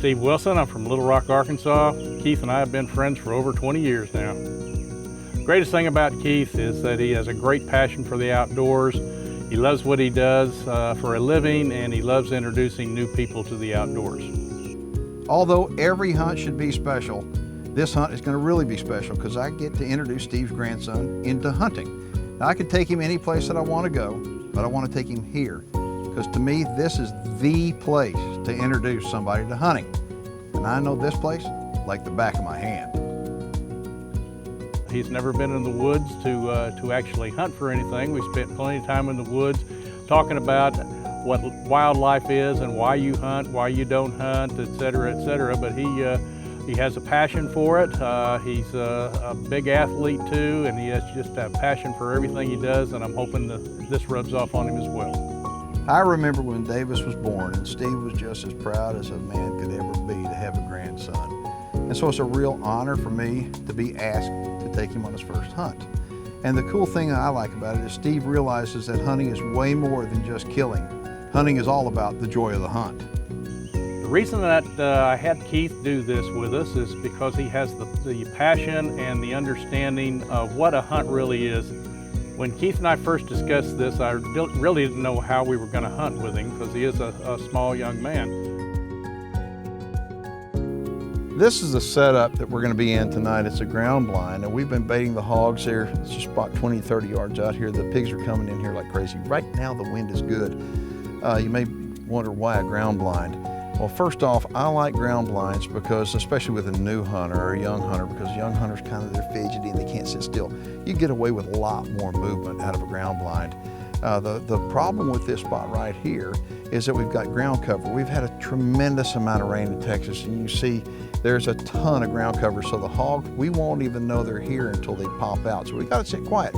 Steve Wilson. I'm from Little Rock, Arkansas. Keith and I have been friends for over 20 years now. The greatest thing about Keith is that he has a great passion for the outdoors. He loves what he does for a living, and he loves introducing new people to the outdoors. Although every hunt should be special, this hunt is going to really be special because I get to introduce Steve's grandson into hunting. Now, I could take him any place that I want to go, but I want to take him here because to me, this is the place to introduce somebody to hunting. And I know this place like the back of my hand. He's never been in the woods to actually hunt for anything. We spent plenty of time in the woods talking about what wildlife is and why you hunt, why you don't hunt, et cetera, but he has a passion for it. He's a big athlete too, and he has just a passion for everything he does, and I'm hoping that this rubs off on him as well. I remember when Davis was born, and Steve was just as proud as a man could ever be to have a grandson. And so it's a real honor for me to be asked to take him on his first hunt. And the cool thing I like about it is Steve realizes that hunting is way more than just killing. Hunting is all about the joy of the hunt. The reason that I had Keith do this with us is because he has the passion and the understanding of what a hunt really is. When Keith and I first discussed this, I really didn't know how we were going to hunt with him because he is a small young man. This is the setup that we're going to be in tonight. It's a ground blind, and we've been baiting the hogs here. It's just about 20, 30 yards out here. The pigs are coming in here like crazy. Right now the wind is good. You may wonder why a ground blind. Well, first off, I like ground blinds because, especially with a new hunter or a young hunter, because young hunters they're fidgety and they can't sit still. You get away with a lot more movement out of a ground blind. The problem with this spot right here is that we've got ground cover. We've had a tremendous amount of rain in Texas, and you see there's a ton of ground cover. So the hogs, we won't even know they're here until they pop out. So we got to sit quiet.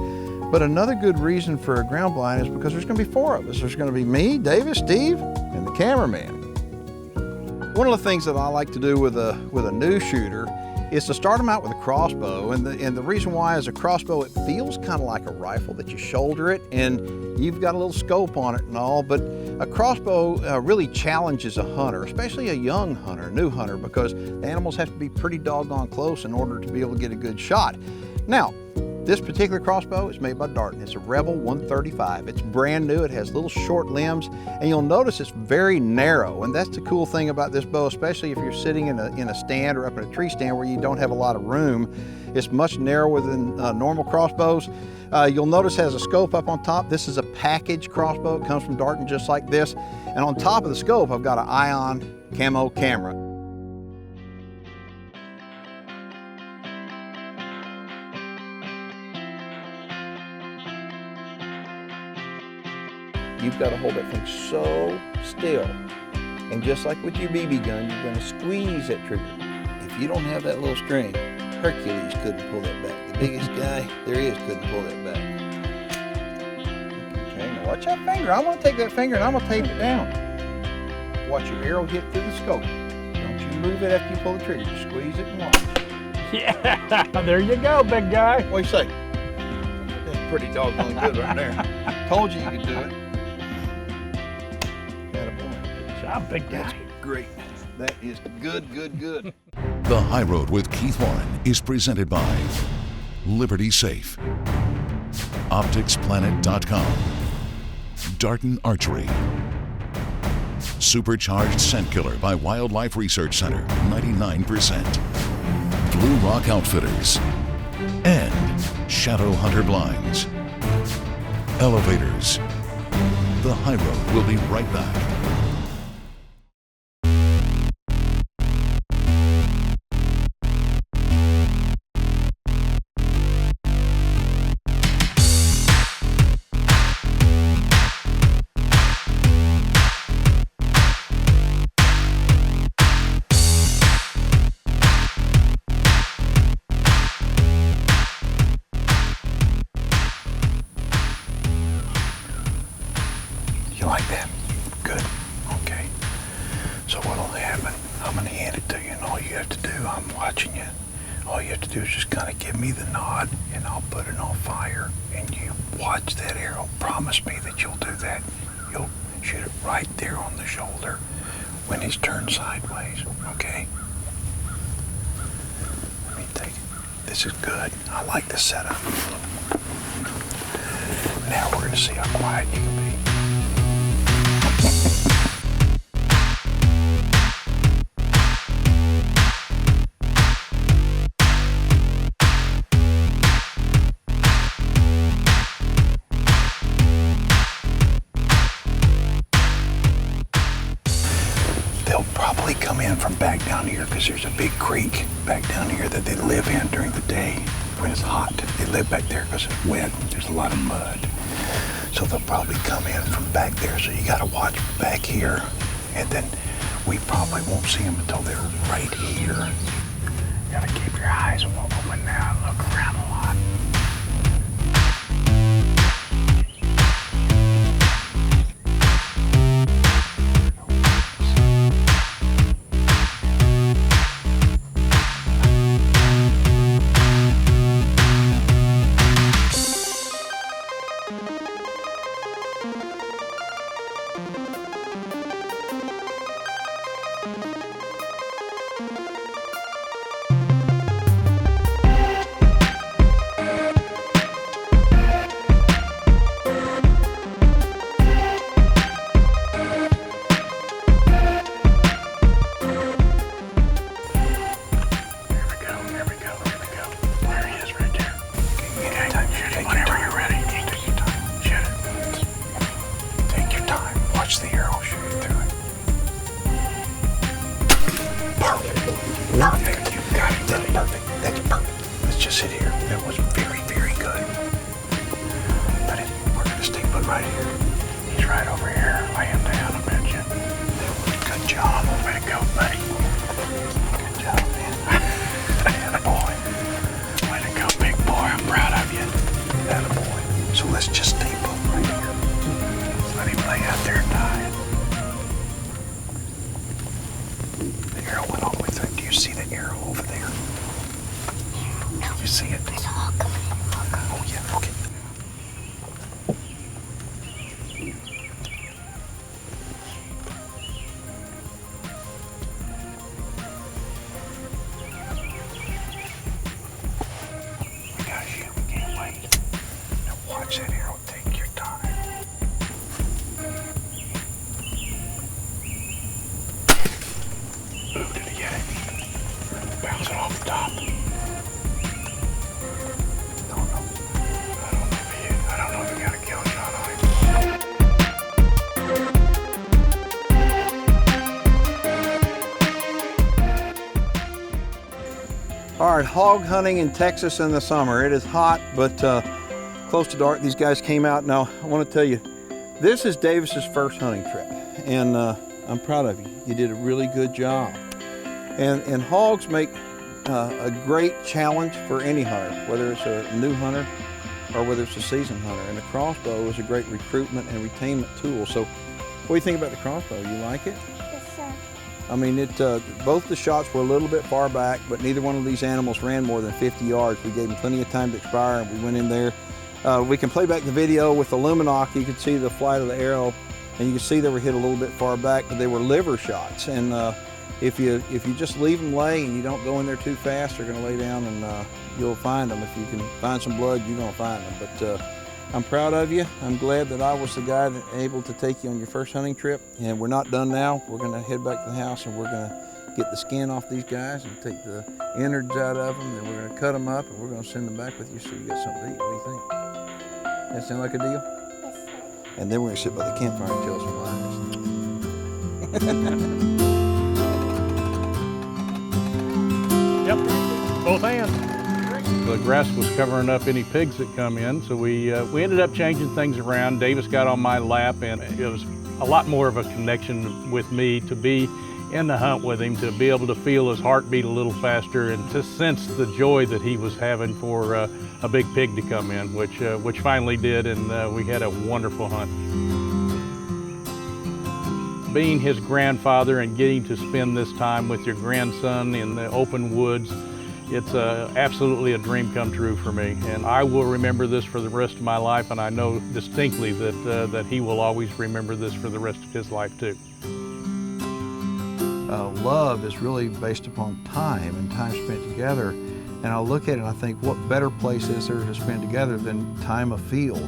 But another good reason for a ground blind is because there's going to be 4 of us. There's going to be me, Davis, Steve, and the cameraman. One of the things that I like to do with a new shooter is to start them out with a crossbow. And the reason why is a crossbow, it feels kind of like a rifle that you shoulder it and you've got a little scope on it and all, but a crossbow really challenges a hunter, especially a young hunter, new hunter, because the animals have to be pretty doggone close in order to be able to get a good shot. Now, this particular crossbow is made by Darton. It's a Rebel 135. It's brand new. It has little short limbs, and you'll notice it's very narrow. And that's the cool thing about this bow, especially if you're sitting in a stand or up in a tree stand where you don't have a lot of room. It's much narrower than normal crossbows. You'll notice it has a scope up on top. This is a package crossbow. It comes from Darton just like this. And on top of the scope, I've got an ion camo camera. You've got to hold that thing so still. And just like with your BB gun, you're going to squeeze that trigger. If you don't have that little string, Hercules couldn't pull that back. The biggest guy there is couldn't pull that back. Okay, now watch that finger. I'm going to take that finger and I'm going to tape it down. Watch your arrow hit through the scope. Don't you move it after you pull the trigger. Just squeeze it and watch. Yeah, there you go, big guy. What do you say? That's pretty doggone good right there. Told you could do it. Big guy. That's great. That is good, good, good. The High Road with Keith Warren is presented by Liberty Safe, OpticsPlanet.com, Darton Archery, Supercharged Scent Killer by Wildlife Research Center, 99%, Blue Rock Outfitters, and Shadow Hunter Blinds. Elevators. The High Road will be right back. You like that? Good. Okay. So what'll happen? I'm gonna hand it to you, and all you have to do, I'm watching you. All you have to do is just kind of give me the nod, and I'll put it on fire. And you watch that arrow. Promise me that you'll do that. You'll shoot it right there on the shoulder. when he's turned sideways, okay? Let me take it. This is good. I like this setup. Now we're gonna see how quiet you can be. They'll probably come in from back down here because there's a big creek back down here that they live in during the day when it's hot. They live back there because it's wet. There's a lot of mud. So they'll probably come in from back there. So you got to watch back here. And then we probably won't see them until they're right here. You got to keep your eyes open now and look around a lot. Perfect. You got it. That's perfect. That's perfect. Let's just sit here. That was very, very good. But we're going to stay put right here. He's right over here. Lay him down, I bet you. Good job. Way to go, buddy. Good job, man. Attaboy. Way to go, big boy. I'm proud of you. Attaboy. So let's just stay put right here. Let him lay out there and die. The arrow went all the way through. Do you see the arrow over there? No. You see it? There's a hog coming in. Oh, yeah. Okay. We got you. We can't wait. Now watch that arrow. Take your time. Ooh, did he get it? Bouncing off the top. Don't know. I don't know if he got a kill shot on him. All right, hog hunting in Texas in the summer. It is hot, but close to dark. These guys came out. Now, I want to tell you, this is Davis's first hunting trip, and I'm proud of you. You did a really good job. And hogs make a great challenge for any hunter, whether it's a new hunter or whether it's a seasoned hunter. And the crossbow is a great recruitment and retainment tool. So what do you think about the crossbow? You like it? Yes, sir. I mean, both the shots were a little bit far back, but neither one of these animals ran more than 50 yards. We gave them plenty of time to expire, and we went in there. We can play back the video with the Luminoc. You can see the flight of the arrow, and you can see they were hit a little bit far back, but they were liver shots. And if you just leave them lay and you don't go in there too fast, they're going to lay down, and you'll find them. If you can find some blood, you're going to find them. But I'm proud of you. I'm glad that I was the guy that able to take you on your first hunting trip. And we're not done now. We're going to head back to the house, and we're going to get the skin off these guys and take the innards out of them. Then we're going to cut them up, and we're going to send them back with you so you got something to eat. What do you think? That sound like a deal? Yes, sir. And then we're going to sit by the campfire and tell some lies. Yep, both hands. The grass was covering up any pigs that come in, so we ended up changing things around. Davis got on my lap, and it was a lot more of a connection with me to be in the hunt with him, to be able to feel his heart beat a little faster and to sense the joy that he was having for a big pig to come in, which finally did, and we had a wonderful hunt. Being his grandfather and getting to spend this time with your grandson in the open woods, it's absolutely a dream come true for me. And I will remember this for the rest of my life, and I know distinctly that he will always remember this for the rest of his life too. love is really based upon time and time spent together. And I look at it and I think, what better place is there to spend together than time afield?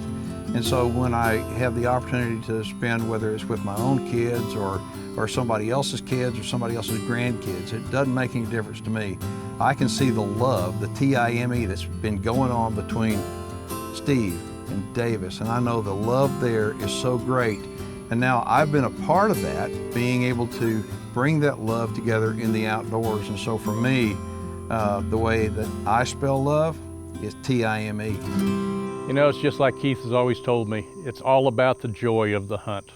And so when I have the opportunity to spend, whether it's with my own kids or somebody else's kids or somebody else's grandkids, it doesn't make any difference to me. I can see the love, the TIME that's been going on between Steve and Davis, and I know the love there is so great. And now I've been a part of that, being able to bring that love together in the outdoors. And so for me, the way that I spell love is TIME. You know, it's just like Keith has always told me, it's all about the joy of the hunt.